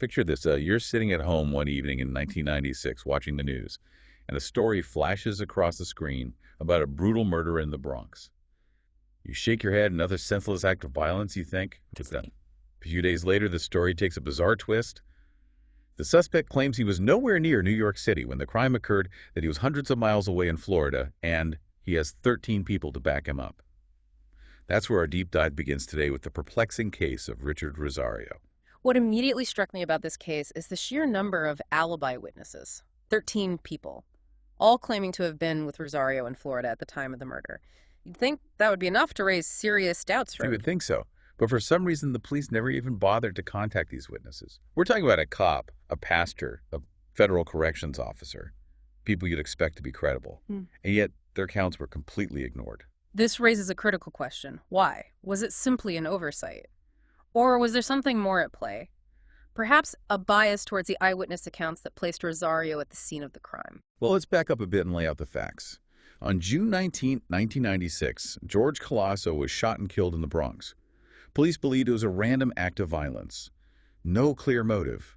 Picture this. You're sitting at home one evening in 1996 watching the news, and a story flashes across the screen about a brutal murder in the Bronx. You shake your head, another senseless act of violence, you think? It's done. A few days later, the story takes a bizarre twist. The suspect claims he was nowhere near New York City when the crime occurred, that he was hundreds of miles away in Florida, and he has 13 people to back him up. That's where our deep dive begins today with the perplexing case of Richard Rosario. What immediately struck me about this case is the sheer number of alibi witnesses. 13 people, all claiming to have been with Rosario in Florida at the time of the murder. You'd think that would be enough to raise serious doubts, right? You would think so. But for some reason, the police never even bothered to contact these witnesses. We're talking about a cop, a pastor, a federal corrections officer, people you'd expect to be credible. And yet their accounts were completely ignored. This raises a critical question. Why? Was it simply an oversight? Or was there something more at play? Perhaps a bias towards the eyewitness accounts that placed Rosario at the scene of the crime. Well, let's back up a bit and lay out the facts. On June 19, 1996, George Colasso was shot and killed in the Bronx. Police believed it was a random act of violence. No clear motive.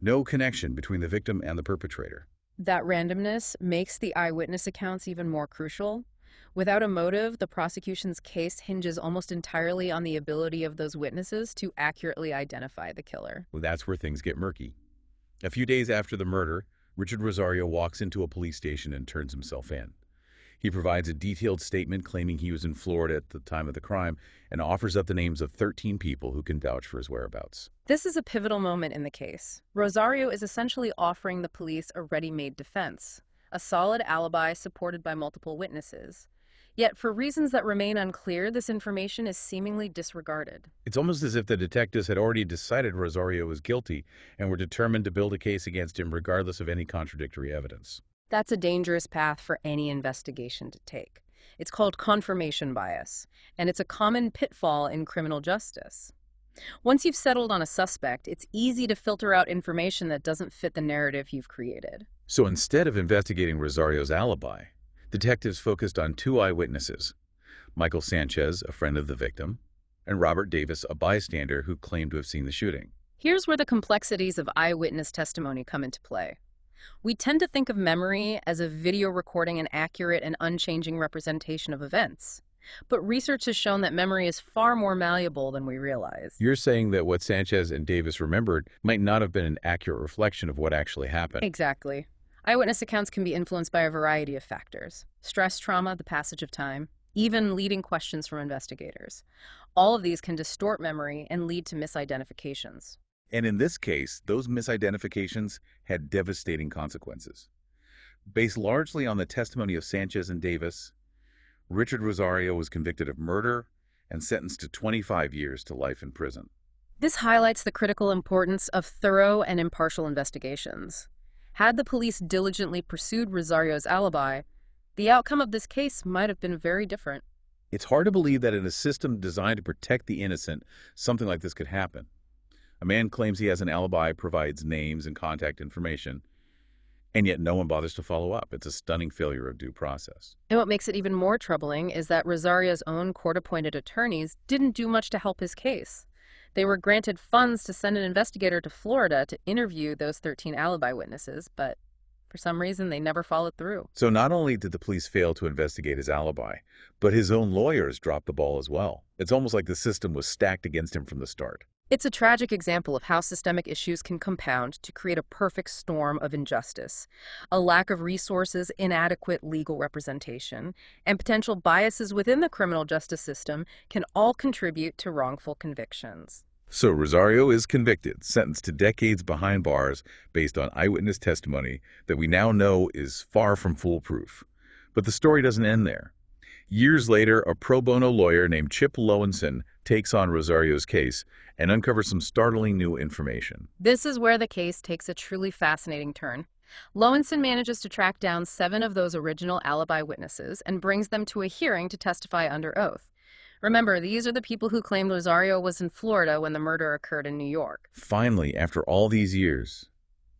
No connection between the victim and the perpetrator. That randomness makes the eyewitness accounts even more crucial. Without a motive, the prosecution's case hinges almost entirely on the ability of those witnesses to accurately identify the killer. Well, that's where things get murky. A few days after the murder, Richard Rosario walks into a police station and turns himself in. He provides a detailed statement claiming he was in Florida at the time of the crime and offers up the names of 13 people who can vouch for his whereabouts. This is a pivotal moment in the case. Rosario is essentially offering the police a ready-made defense, a solid alibi supported by multiple witnesses. Yet, for reasons that remain unclear, this information is seemingly disregarded. It's almost as if the detectives had already decided Rosario was guilty and were determined to build a case against him regardless of any contradictory evidence. That's a dangerous path for any investigation to take. It's called confirmation bias, and it's a common pitfall in criminal justice. Once you've settled on a suspect, it's easy to filter out information that doesn't fit the narrative you've created. So instead of investigating Rosario's alibi, detectives focused on two eyewitnesses, Michael Sanchez, a friend of the victim, and Robert Davis, a bystander who claimed to have seen the shooting. Here's where the complexities of eyewitness testimony come into play. We tend to think of memory as a video recording an accurate and unchanging representation of events. But research has shown that memory is far more malleable than we realize. You're saying that what Sanchez and Davis remembered might not have been an accurate reflection of what actually happened. Exactly. Eyewitness accounts can be influenced by a variety of factors: stress, trauma, the passage of time, even leading questions from investigators. All of these can distort memory and lead to misidentifications. And in this case, those misidentifications had devastating consequences. Based largely on the testimony of Sanchez and Davis, Richard Rosario was convicted of murder and sentenced to 25 years to life in prison. This highlights the critical importance of thorough and impartial investigations. Had the police diligently pursued Rosario's alibi, the outcome of this case might have been very different. It's hard to believe that in a system designed to protect the innocent, something like this could happen. A man claims he has an alibi, provides names and contact information, and yet no one bothers to follow up. It's a stunning failure of due process. And what makes it even more troubling is that Rosario's own court-appointed attorneys didn't do much to help his case. They were granted funds to send an investigator to Florida to interview those 13 alibi witnesses, but for some reason they never followed through. So not only did the police fail to investigate his alibi, but his own lawyers dropped the ball as well. It's almost like the system was stacked against him from the start. It's a tragic example of how systemic issues can compound to create a perfect storm of injustice. A lack of resources, inadequate legal representation, and potential biases within the criminal justice system can all contribute to wrongful convictions. So Rosario is convicted, sentenced to decades behind bars based on eyewitness testimony that we now know is far from foolproof. But the story doesn't end there. Years later, a pro bono lawyer named Chip Lowenson takes on Rosario's case and uncovers some startling new information. This is where the case takes a truly fascinating turn. Lowenson manages to track down 7 of those original alibi witnesses and brings them to a hearing to testify under oath. Remember, these are the people who claimed Rosario was in Florida when the murder occurred in New York. Finally, after all these years,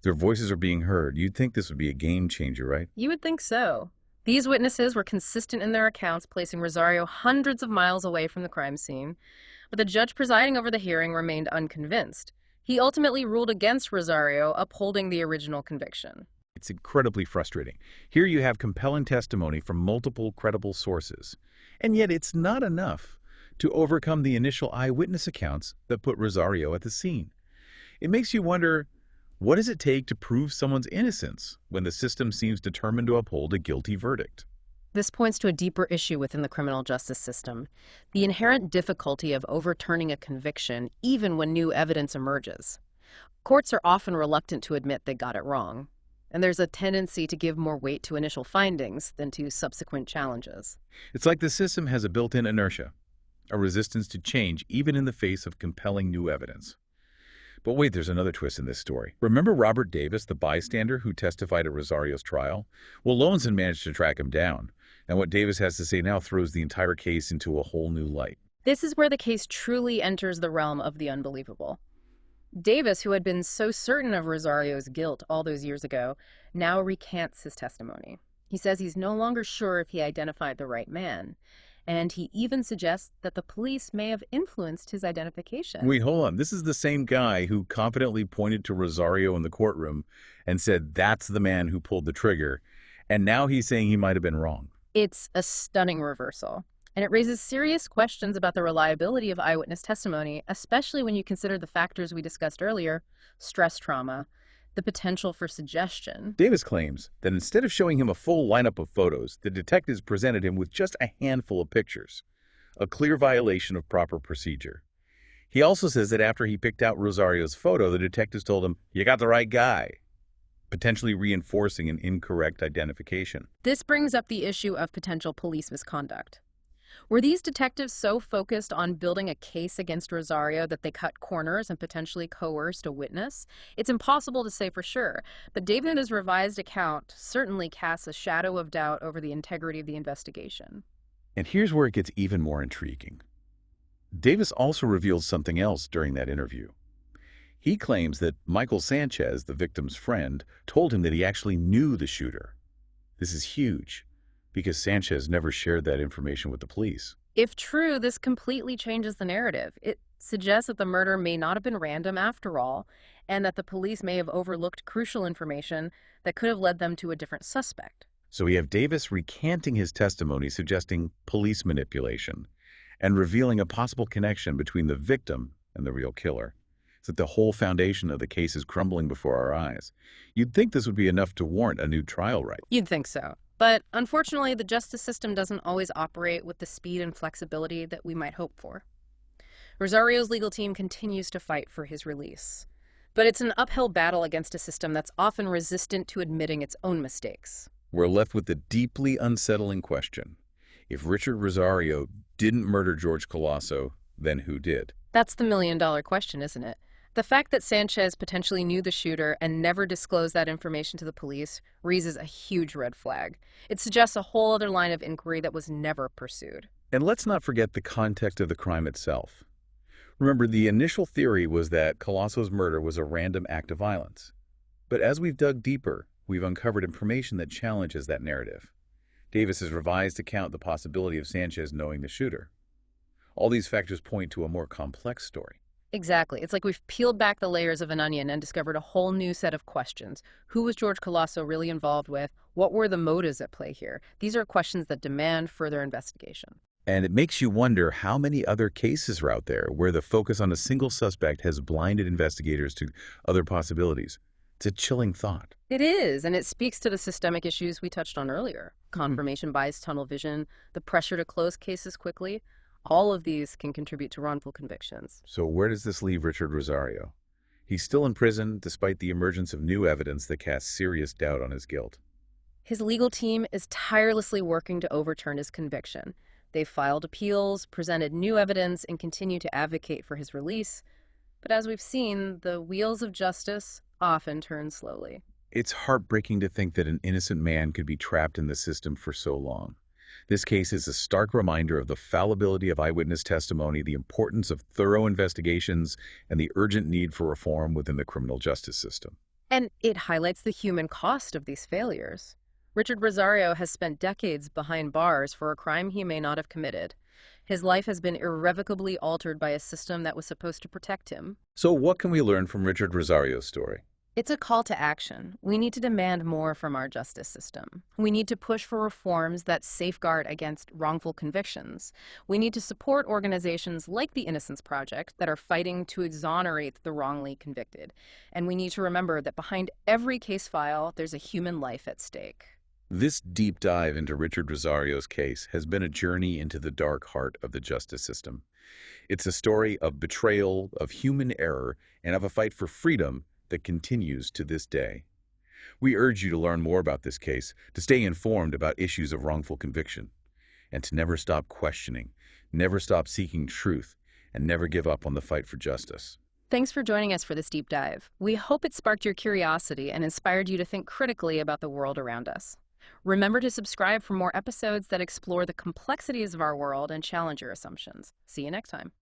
their voices are being heard. You'd think this would be a game changer, right? You would think so. These witnesses were consistent in their accounts, placing Rosario hundreds of miles away from the crime scene. But the judge presiding over the hearing remained unconvinced. He ultimately ruled against Rosario, upholding the original conviction. It's incredibly frustrating. Here you have compelling testimony from multiple credible sources, and yet it's not enough to overcome the initial eyewitness accounts that put Rosario at the scene. It makes you wonder, what does it take to prove someone's innocence when the system seems determined to uphold a guilty verdict? This points to a deeper issue within the criminal justice system, the inherent difficulty of overturning a conviction even when new evidence emerges. Courts are often reluctant to admit they got it wrong, and there's a tendency to give more weight to initial findings than to subsequent challenges. It's like the system has a built-in inertia, a resistance to change even in the face of compelling new evidence. But wait, there's another twist in this story. Remember Robert Davis, the bystander who testified at Rosario's trial? Well, Lowenson managed to track him down, and what Davis has to say now throws the entire case into a whole new light. This is where the case truly enters the realm of the unbelievable. Davis, who had been so certain of Rosario's guilt all those years ago, now recants his testimony. He says he's no longer sure if he identified the right man, and he even suggests that the police may have influenced his identification. Wait, hold on. This is the same guy who confidently pointed to Rosario in the courtroom and said that's the man who pulled the trigger, and now he's saying he might have been wrong. It's a stunning reversal, and it raises serious questions about the reliability of eyewitness testimony, especially when you consider the factors we discussed earlier: stress trauma, the potential for suggestion. Davis claims that instead of showing him a full lineup of photos, the detectives presented him with just a handful of pictures, a clear violation of proper procedure. He also says that after he picked out Rosario's photo, the detectives told him, "You got the right guy," potentially reinforcing an incorrect identification. This brings up the issue of potential police misconduct. Were these detectives so focused on building a case against Rosario that they cut corners and potentially coerced a witness? It's impossible to say for sure, but David's revised account certainly casts a shadow of doubt over the integrity of the investigation. And here's where it gets even more intriguing. Davis also reveals something else during that interview. He claims that Michael Sanchez, the victim's friend, told him that he actually knew the shooter. This is huge, because Sanchez never shared that information with the police. If true, this completely changes the narrative. It suggests that the murder may not have been random after all, and that the police may have overlooked crucial information that could have led them to a different suspect. So we have Davis recanting his testimony, suggesting police manipulation, and revealing a possible connection between the victim and the real killer. So that the whole foundation of the case is crumbling before our eyes. You'd think this would be enough to warrant a new trial, right? You'd think so. But unfortunately, the justice system doesn't always operate with the speed and flexibility that we might hope for. Rosario's legal team continues to fight for his release. But it's an uphill battle against a system that's often resistant to admitting its own mistakes. We're left with the deeply unsettling question. If Richard Rosario didn't murder George Colasso, then who did? That's the million-dollar question, isn't it? The fact that Sanchez potentially knew the shooter and never disclosed that information to the police raises a huge red flag. It suggests a whole other line of inquiry that was never pursued. And let's not forget the context of the crime itself. Remember, the initial theory was that Colasso's murder was a random act of violence. But as we've dug deeper, we've uncovered information that challenges that narrative. Davis's revised account the possibility of Sanchez knowing the shooter. All these factors point to a more complex story. Exactly. It's like we've peeled back the layers of an onion and discovered a whole new set of questions. Who was George Colasso really involved with? What were the motives at play here? These are questions that demand further investigation. And it makes you wonder how many other cases are out there where the focus on a single suspect has blinded investigators to other possibilities. It's a chilling thought. It is, and it speaks to the systemic issues we touched on earlier. Confirmation bias, tunnel vision, the pressure to close cases quickly. All of these can contribute to wrongful convictions. So where does this leave Richard Rosario? He's still in prison despite the emergence of new evidence that casts serious doubt on his guilt. His legal team is tirelessly working to overturn his conviction. They've filed appeals, presented new evidence, and continue to advocate for his release. But as we've seen, the wheels of justice often turn slowly. It's heartbreaking to think that an innocent man could be trapped in the system for so long. This case is a stark reminder of the fallibility of eyewitness testimony, the importance of thorough investigations, and the urgent need for reform within the criminal justice system. And it highlights the human cost of these failures. Richard Rosario has spent decades behind bars for a crime he may not have committed. His life has been irrevocably altered by a system that was supposed to protect him. So what can we learn from Richard Rosario's story? It's a call to action. We need to demand more from our justice system. We need to push for reforms that safeguard against wrongful convictions. We need to support organizations like the Innocence Project that are fighting to exonerate the wrongly convicted. And we need to remember that behind every case file, there's a human life at stake. This deep dive into Richard Rosario's case has been a journey into the dark heart of the justice system. It's a story of betrayal, of human error, and of a fight for freedom that continues to this day. We urge you to learn more about this case, to stay informed about issues of wrongful conviction, and to never stop questioning, never stop seeking truth, and never give up on the fight for justice. Thanks for joining us for this deep dive. We hope it sparked your curiosity and inspired you to think critically about the world around us. Remember to subscribe for more episodes that explore the complexities of our world and challenge your assumptions. See you next time.